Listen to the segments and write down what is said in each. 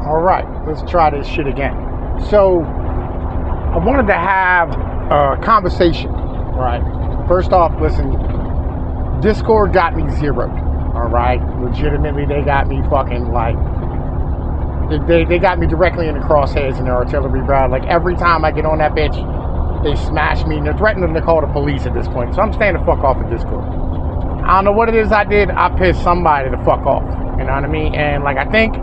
All right, let's try this shit again. So, I wanted to have a conversation, right? First off, listen, Discord got me zeroed, all right? Legitimately, they got me fucking like, they got me directly in the crosshairs in their artillery, bro. Like, every time I get on that bitch, they smash me, and they're threatening to call the police at this point. So I'm staying the fuck off of Discord. I don't know what it is I did. I pissed somebody the fuck off. You know what I mean? And like, I think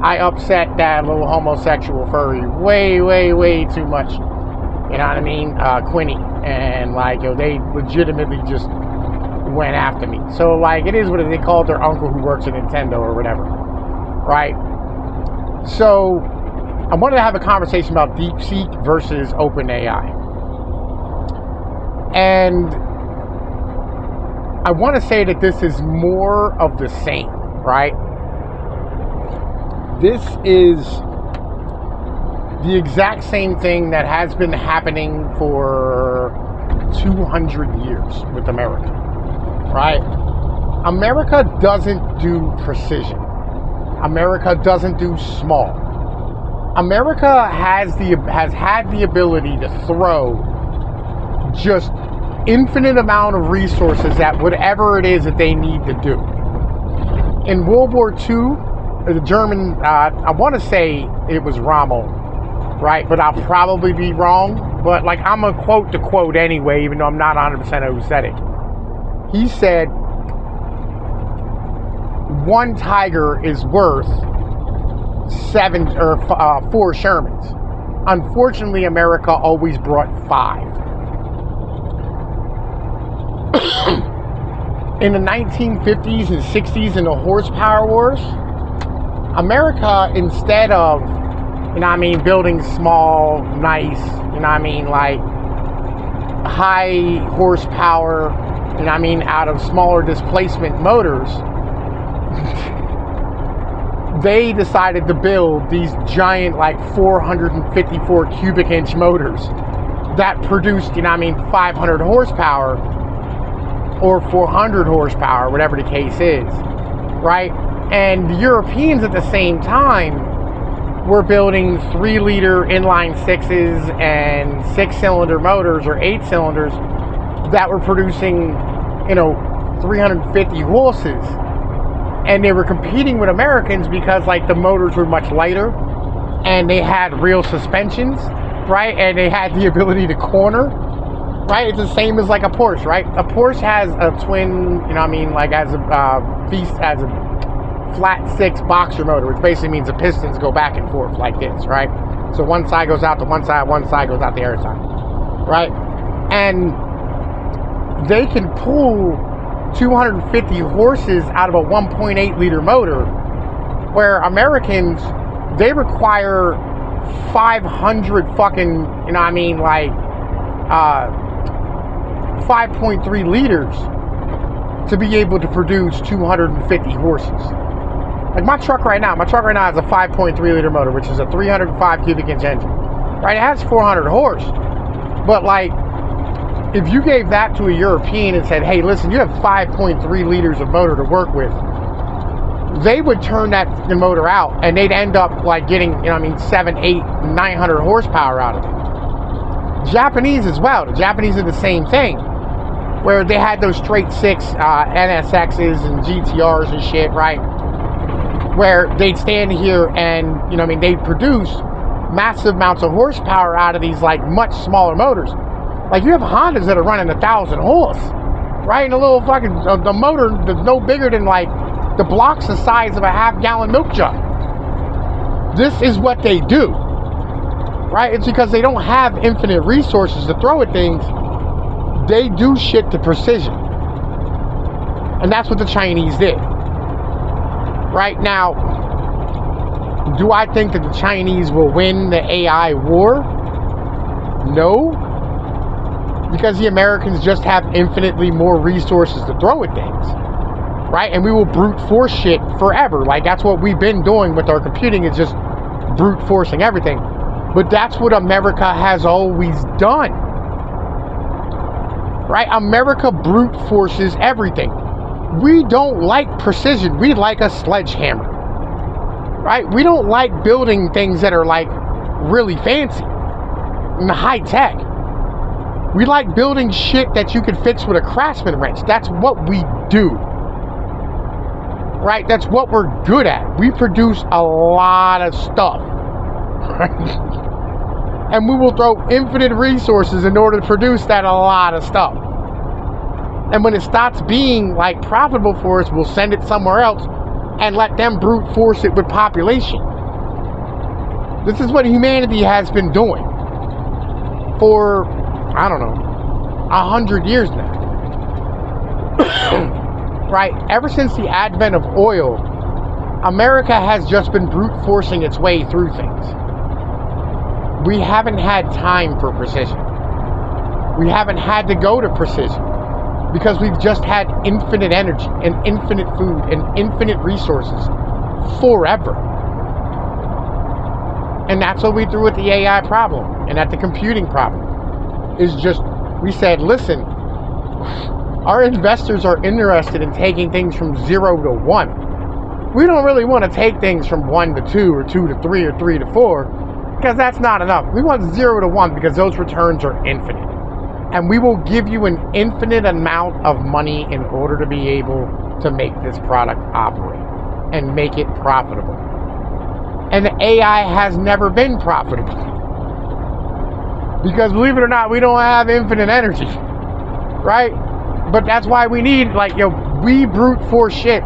I upset that little homosexual furry way too much. You know what I mean? Quinny. And like, yo, they legitimately just went after me. So like, it is what they called their uncle who works at Nintendo or whatever. Right? So I wanted to have a conversation about DeepSeek versus OpenAI. And I want to say that this is more of the same, right? This is the exact same thing that has been happening for 200 years with America, right? America doesn't do precision. America doesn't do small. America has had the ability to throw just infinite amount of resources at whatever it is that they need to do. In World War II, the German, I want to say it was Rommel, right? But I'll probably be wrong. But like, I'm a quote to quote anyway, even though I'm not 100% who said it. He said, one Tiger is worth 4 Shermans. Unfortunately, America always brought 5. In the 1950s and 60s in the horsepower wars, America, instead of, you know what I mean, building small, nice, you know what I mean, like high horsepower, you know what I mean, out of smaller displacement motors, they decided to build these giant, like 454 cubic inch motors that produced, you know what I mean, 500 horsepower or 400 horsepower, whatever the case is, right? And the Europeans at the same time were building 3-liter inline 6s and 6-cylinder motors or 8 cylinders that were producing, you know, 350 horses. And they were competing with Americans because like the motors were much lighter and they had real suspensions, right? And they had the ability to corner. Right, it's the same as like a Porsche, right? A Porsche has a twin, you know what I mean, like as a flat 6 boxer motor, which basically means the pistons go back and forth like this, right? So one side goes out to one side goes out the other side, right? And they can pull 250 horses out of a 1.8 liter motor, where Americans, they require 500 fucking, you know what I mean, like 5.3 liters to be able to produce 250 horses. Like my truck right now has a 5.3 liter motor, which is a 305 cubic inch engine, right? It has 400 horse, but like, if you gave that to a European and said, hey, listen, you have 5.3 liters of motor to work with, they would turn the motor out and they'd end up like getting, you know what I mean, 7, 8, 900 horsepower out of it. Japanese as well. The Japanese are the same thing, where they had those straight 6 NSXs and GTRs and shit, right? Where they'd stand here and, you know what I mean, they'd produce massive amounts of horsepower out of these like much smaller motors. Like you have Hondas that are running 1,000 horse, right? And a little fucking, the motor that's no bigger than like the block's the size of a half-gallon milk jug. This is what they do. Right? It's because they don't have infinite resources to throw at things. They do shit to precision. And that's what the Chinese did. Right now, do I think that the Chinese will win the AI war? No. Because the Americans just have infinitely more resources to throw at things. Right? And we will brute force shit forever. Like that's what we've been doing with our computing, is just brute forcing everything. But that's what America has always done. Right? America brute forces everything. We don't like precision. We like a sledgehammer. right? We don't like building things that are like really fancy and high tech. We like building shit that you can fix with a Craftsman wrench. That's what we do, right? That's what we're good at. We produce a lot of stuff, right? And we will throw infinite resources in order to produce that a lot of stuff. And when it stops being like profitable for us, we'll send it somewhere else and let them brute force it with population. This is what humanity has been doing for, I don't know, 100 years now. Right? Ever since the advent of oil, America has just been brute forcing its way through things. We haven't had time for precision. We haven't had to go to precision because we've just had infinite energy and infinite food and infinite resources forever. And that's what we threw at the AI problem and at the computing problem. Is just, we said, listen, our investors are interested in taking things from 0 to 1. We don't really want to take things from 1 to 2 or 2 to 3 or 3 to 4 because that's not enough. We want 0 to 1 because those returns are infinite. And we will give you an infinite amount of money in order to be able to make this product operate and make it profitable. And the AI has never been profitable. Because believe it or not, we don't have infinite energy, right? But that's why we need, like, we brute force shit.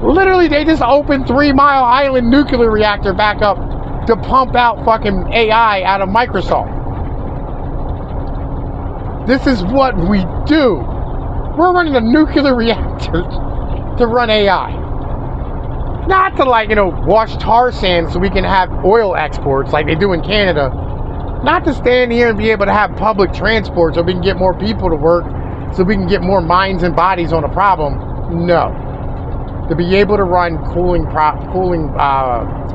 Literally, they just opened 3 Mile Island nuclear reactor back up to pump out fucking AI out of Microsoft. This is what we do. We're running a nuclear reactor to run AI. Not to, like, wash tar sand so we can have oil exports like they do in Canada. Not to stand here and be able to have public transport so we can get more people to work, so we can get more minds and bodies on a problem. No. To be able to run cooling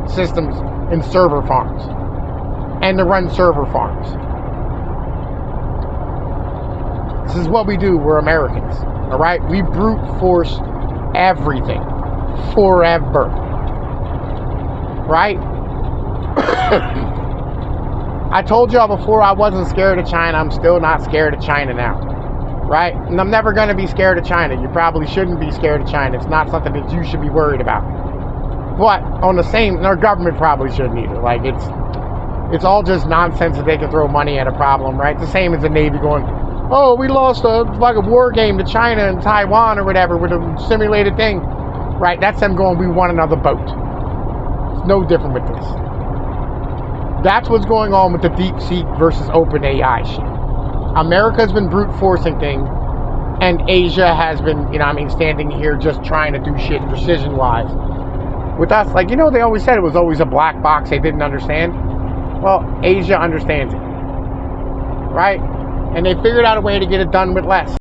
systems in server farms. And to run server farms. This is what we do. We're Americans. Alright? We brute force everything. Forever. Right? I told y'all before I wasn't scared of China. I'm still not scared of China now. Right? And I'm never going to be scared of China. You probably shouldn't be scared of China. It's not something that you should be worried about. But on the same, our government probably shouldn't either. Like, it's all just nonsense that they can throw money at a problem, right? The same as the Navy going, oh, we lost a war game to China and Taiwan or whatever with a simulated thing. Right? That's them going, we want another boat. It's no different with this. That's what's going on with the DeepSeek versus OpenAI shit. America's been brute forcing things, and Asia has been, standing here just trying to do shit precision-wise. With us, like, they always said it was always a black box they didn't understand. Well, Asia understands it. Right? And they figured out a way to get it done with less.